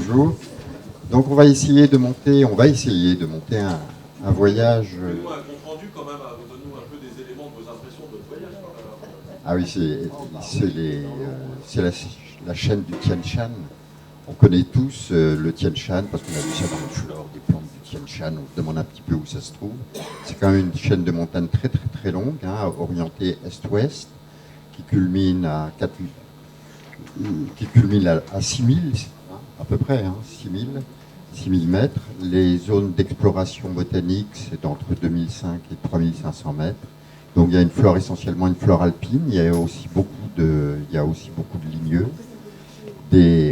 bonjour. Donc on va essayer de monter un voyage. Faites-nous un compte rendu quand même, donne-nous un peu des éléments de vos impressions de votre voyage. Ah oui, c'est la chaîne du Tian Shan. On connaît tous le Tian Shan parce qu'on a vu ça dans le flore des plantes du Tian Shan. On se demande un petit peu où ça se trouve. C'est quand même une chaîne de montagnes très très très longue, hein, orientée est-ouest, qui culmine à 6000, à peu près, hein, 6000 mètres. Les zones d'exploration botanique, c'est entre 2005 et 3500 mètres. Donc il y a essentiellement une flore alpine. Il y a aussi beaucoup de ligneux.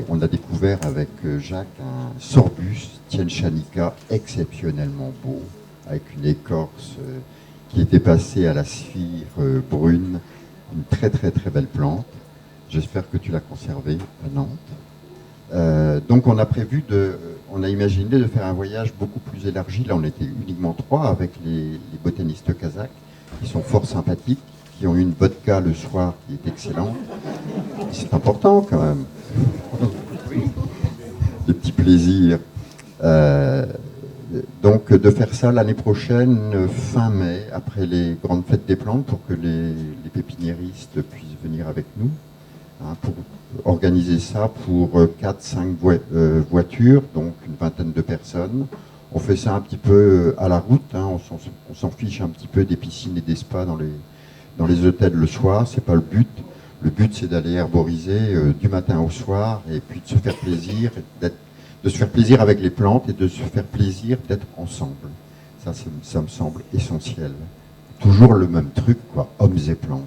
On a découvert avec Jacques un sorbus tienshanica exceptionnellement beau, avec une écorce qui était passée à la sphère brune, une très très très belle plante. J'espère que tu l'as conservée à Nantes. Donc on a imaginé de faire un voyage beaucoup plus élargi. Là on était uniquement 3 avec les botanistes kazakhs qui sont fort sympathiques, qui ont eu une vodka le soir qui est excellente. C'est important quand même. Des petits plaisirs. Donc de faire ça l'année prochaine, fin mai, après les grandes fêtes des plantes, pour que les pépiniéristes puissent venir avec nous, hein, pour organiser ça pour 4-5 voitures, donc une vingtaine de personnes. On fait ça un petit peu à la route, hein, on s'en fiche un petit peu des piscines et des spas dans les hôtels le soir, c'est pas le but. Le but, c'est d'aller herboriser du matin au soir et puis de se faire plaisir, avec les plantes et de se faire plaisir d'être ensemble. Ça me semble essentiel. Toujours le même truc, quoi, hommes et plantes.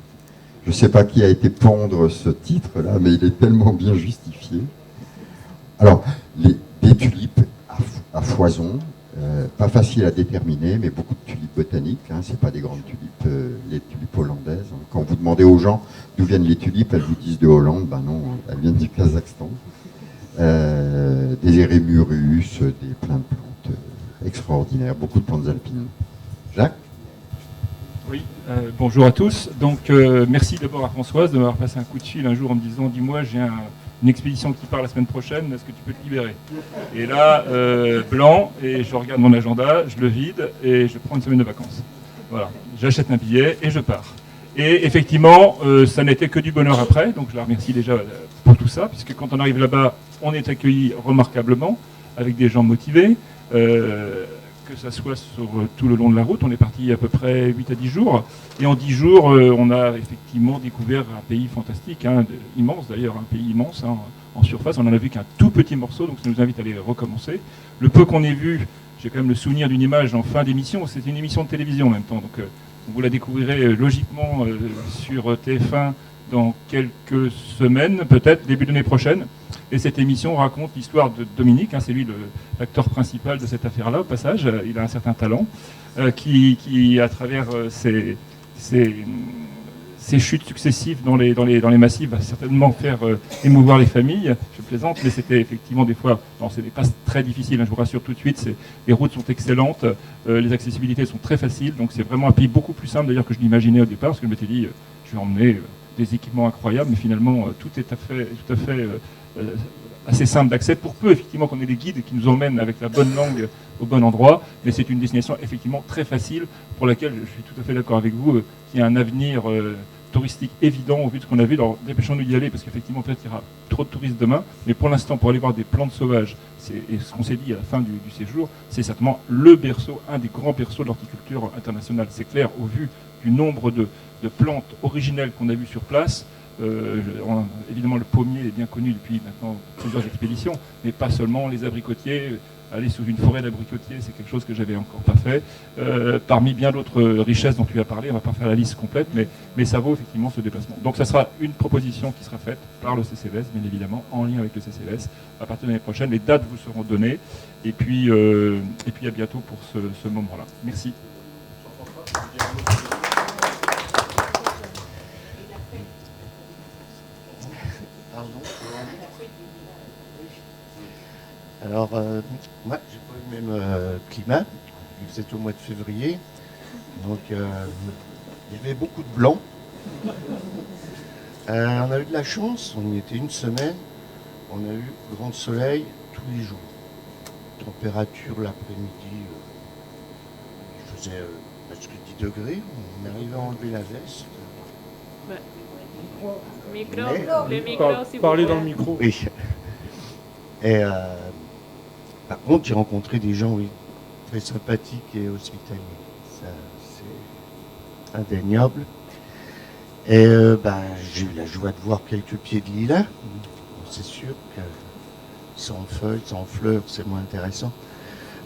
Je ne sais pas qui a été pondre ce titre-là, mais il est tellement bien justifié. Alors, des tulipes à foison, pas facile à déterminer, mais beaucoup de tulipes botaniques, hein, c'est pas des grandes tulipes, les tulipes hollandaises. Hein. Quand vous demandez aux gens d'où viennent les tulipes, elles vous disent de Hollande, ben non, elles viennent du Kazakhstan. Des érémurus, plein de plantes extraordinaires, beaucoup de plantes alpines. Jacques ? Oui, bonjour à tous. Donc merci d'abord à Françoise de m'avoir passé un coup de fil un jour en me disant « Dis-moi, j'ai une expédition qui part la semaine prochaine, est-ce que tu peux te libérer ?» Et là, blanc, et je regarde mon agenda, je le vide et je prends une semaine de vacances. Voilà, j'achète un billet et je pars. Et effectivement, ça n'était que du bonheur après, donc je la remercie déjà pour tout ça, puisque quand on arrive là-bas, on est accueilli remarquablement, avec des gens motivés, que ça soit sur tout le long de la route. On est parti à peu près 8 à 10 jours, et en 10 jours, on a effectivement découvert un pays fantastique, hein, immense d'ailleurs, un pays immense, hein, en surface. On n'en a vu qu'un tout petit morceau, donc ça nous invite à aller recommencer. Le peu qu'on ait vu, j'ai quand même le souvenir d'une image en fin d'émission, c'était une émission de télévision en même temps, donc vous la découvrirez logiquement sur TF1 dans quelques semaines, peut-être début de l'année prochaine. Et cette émission raconte l'histoire de Dominique, hein, c'est lui l'acteur principal de cette affaire-là, au passage. Il a un certain talent, qui à travers ses chutes successives dans les massifs, va certainement faire émouvoir les familles. Je plaisante, mais c'était effectivement des fois... Non, c'est des passes très difficiles, hein, je vous rassure tout de suite. Les routes sont excellentes, les accessibilités sont très faciles, donc c'est vraiment un pays beaucoup plus simple d'ailleurs que je l'imaginais au départ, parce que je m'étais dit, je vais emmener des équipements incroyables, mais finalement, tout est tout à fait assez simple d'accès, pour peu effectivement qu'on ait des guides qui nous emmènent avec la bonne langue au bon endroit, mais c'est une destination effectivement très facile, pour laquelle je suis tout à fait d'accord avec vous, qu'il y a un avenir touristique évident au vu de ce qu'on a vu. Alors dépêchons-nous d'y aller, parce qu'effectivement peut-être qu'il y aura trop de touristes demain, mais pour l'instant, pour aller voir des plantes sauvages, et ce qu'on s'est dit à la fin du séjour, c'est certainement le berceau, un des grands berceaux de l'horticulture internationale. C'est clair, au vu du nombre de plantes originelles qu'on a vues sur place. Évidemment, le pommier est bien connu depuis maintenant plusieurs expéditions, mais pas seulement les abricotiers. Aller sous une forêt d'abricotiers, c'est quelque chose que j'avais encore pas fait. Parmi bien d'autres richesses dont tu as parlé, on va pas faire la liste complète, mais ça vaut effectivement ce déplacement. Donc ça sera une proposition qui sera faite par le CCLS, bien évidemment, en lien avec le CCLS, à partir de l'année prochaine. Les dates vous seront données, et puis à bientôt pour ce moment-là. Merci. Alors, moi, j'ai pas eu le même climat. Vous êtes au mois de février, donc il y avait beaucoup de blanc. On a eu de la chance, on y était une semaine. On a eu grand soleil tout tous les jours. Température l'après-midi, il faisait presque 10 degrés. On arrivait à enlever la veste. Micro, Mais- le micro, si vous Parlez voulez. dans le micro. Oui. Et par contre, j'ai rencontré des gens, oui, très sympathiques et hospitaliers. Ça, c'est indéniable. Et j'ai eu la joie de voir quelques pieds de lilas. C'est sûr que sans feuilles, sans fleurs, c'est moins intéressant.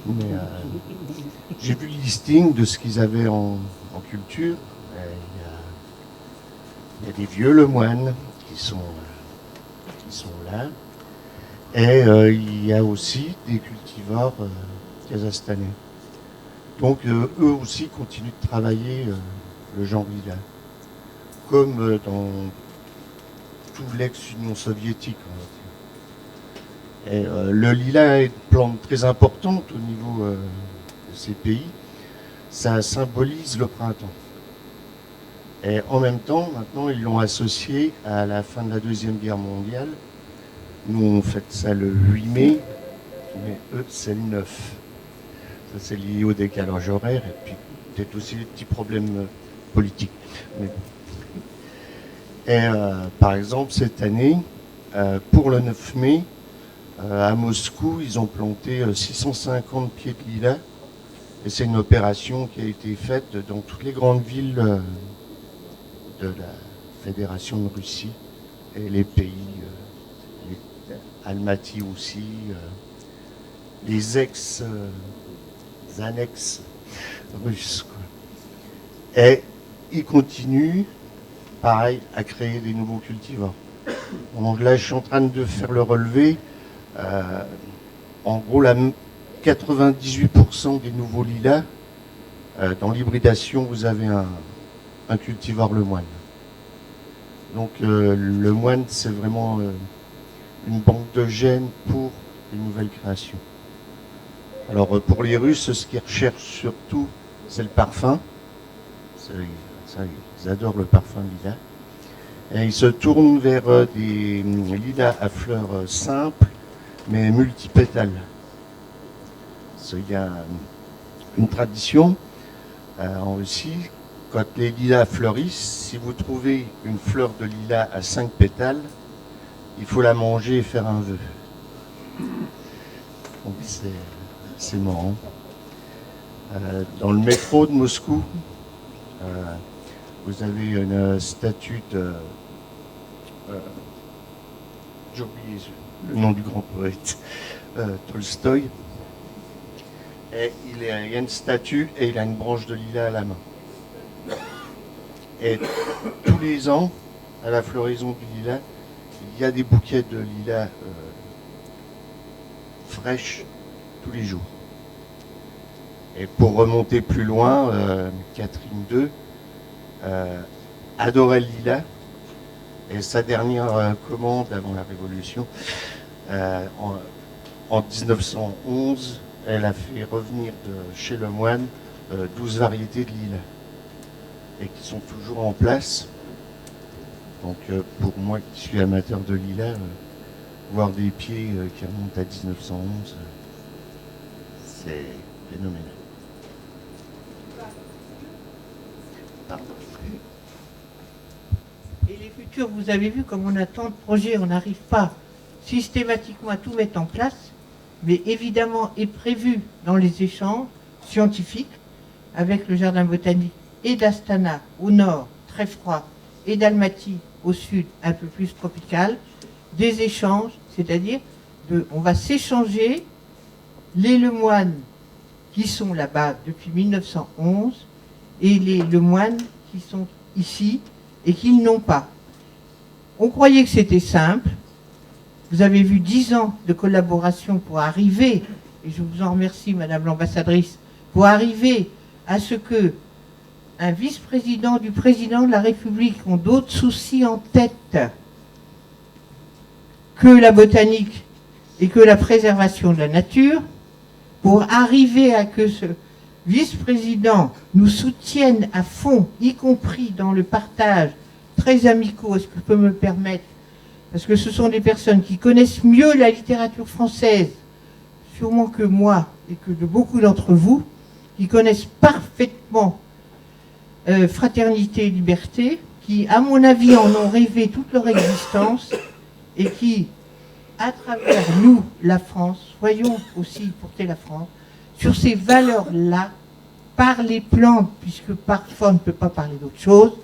Mais j'ai vu le listing de ce qu'ils avaient en culture. Il y a des vieux lemoines qui sont là. Et il y a aussi des cultivars kazakhstanais. Donc eux aussi continuent de travailler le genre lilas. Comme dans tout l'ex-Union soviétique. On va dire. Et le lilas est une plante très importante au niveau de ces pays. Ça symbolise le printemps. Et en même temps, maintenant, ils l'ont associé à la fin de la Deuxième Guerre mondiale. Nous, on fête ça le 8 mai, mais eux, c'est le 9. Ça, c'est lié au décalage horaire et puis peut-être aussi des petits problèmes politiques. Et par exemple, cette année, pour le 9 mai, à Moscou, ils ont planté 650 pieds de lilas. Et c'est une opération qui a été faite dans toutes les grandes villes de la Fédération de Russie et les pays, Almaty aussi, les annexes russes. Quoi. Et ils continuent, pareil, à créer des nouveaux cultivars. Donc là, je suis en train de faire le relevé. En gros, 98% des nouveaux lilas, dans l'hybridation, vous avez un cultivar lemoine. Donc le moine, c'est vraiment une banque de gènes pour une nouvelle création. Alors pour les Russes, ce qu'ils recherchent surtout, c'est le parfum. Ils adorent le parfum lilas. Et ils se tournent vers des lilas à fleurs simples, mais multipétales. Il y a une tradition en Russie. Quand les lilas fleurissent, si vous trouvez une fleur de lilas à 5 pétales, il faut la manger et faire un vœu. Donc c'est marrant. Dans le métro de Moscou, vous avez une statue de... j'ai oublié le nom du grand poète, Tolstoï. Et il y a une statue et il a une branche de lilas à la main. Et tous les ans, à la floraison du lilas, il y a des bouquets de lilas fraîches tous les jours. Et pour remonter plus loin, Catherine II adorait le lilas. Et sa dernière commande avant la Révolution, en 1911, elle a fait revenir chez le moine 12 variétés de lilas. Et qui sont toujours en place. Donc pour moi qui suis amateur de lilas, voir des pieds qui remontent à 1911, c'est phénoménal. Pardon. Et les futurs, vous avez vu comme on a tant de projets, on n'arrive pas systématiquement à tout mettre en place, mais évidemment est prévu dans les échanges scientifiques avec le jardin botanique et d'Astana au nord, très froid, et d'Almaty au sud, un peu plus tropical, des échanges, c'est-à-dire on va s'échanger les lemoines qui sont là-bas depuis 1911 et les lemoines qui sont ici et qui n'ont pas. On croyait que c'était simple. Vous avez vu 10 ans de collaboration pour arriver, et je vous en remercie, Madame l'ambassadrice, pour arriver à ce que un vice-président du président de la République ont d'autres soucis en tête que la botanique et que la préservation de la nature, pour arriver à que ce vice-président nous soutienne à fond, y compris dans le partage très amicaux, est-ce que je peux me le permettre, parce que ce sont des personnes qui connaissent mieux la littérature française sûrement que moi et que de beaucoup d'entre vous qui connaissent parfaitement Fraternité et Liberté, qui, à mon avis, en ont rêvé toute leur existence et qui, à travers nous, la France, voyons aussi porter la France, sur ces valeurs-là, par les plantes, puisque parfois on ne peut pas parler d'autre chose,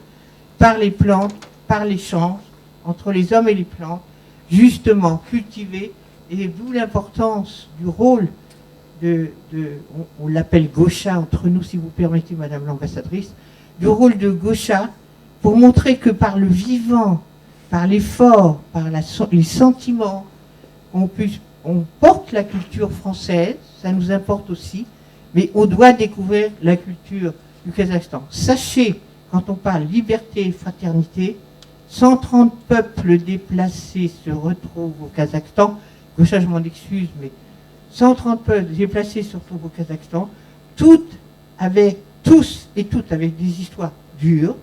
par les plantes, par l'échange entre les hommes et les plantes, justement cultiver, et d'où l'importance du rôle on l'appelle Gaucha entre nous, si vous permettez, Madame l'ambassadrice, du rôle de Gaucha, pour montrer que par le vivant, par l'effort, par les sentiments, on porte la culture française, ça nous importe aussi, mais on doit découvrir la culture du Kazakhstan. Sachez, quand on parle liberté et fraternité, 130 peuples déplacés se retrouvent au Kazakhstan. Gaucha, je m'en excuse, mais 130 peuples déplacés se retrouvent au Kazakhstan, tous et toutes avec des histoires dures,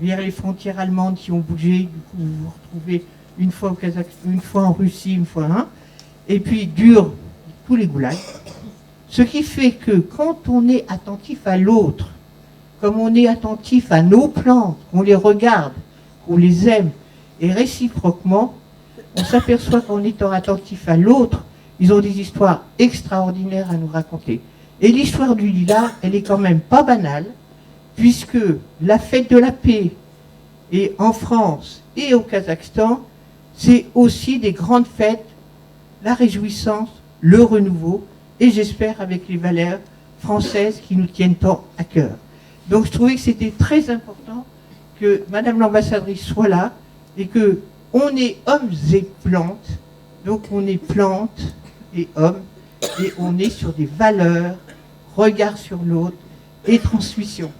vers les frontières allemandes qui ont bougé, du coup vous vous retrouvez une fois au Kazakhstan, une fois en Russie, une fois et puis durs, tous les goulags. Ce qui fait que quand on est attentif à l'autre, comme on est attentif à nos plantes, qu'on les regarde, qu'on les aime, et réciproquement, on s'aperçoit qu'en étant attentif à l'autre, ils ont des histoires extraordinaires à nous raconter. Et l'histoire du lilas, elle est quand même pas banale, puisque la fête de la paix, et en France et au Kazakhstan, c'est aussi des grandes fêtes, la réjouissance, le renouveau, et j'espère avec les valeurs françaises qui nous tiennent tant à cœur. Donc je trouvais que c'était très important que Madame l'ambassadrice soit là, et que on est hommes et plantes, donc on est plantes et hommes, et on est sur des valeurs, regard sur l'autre et transmission.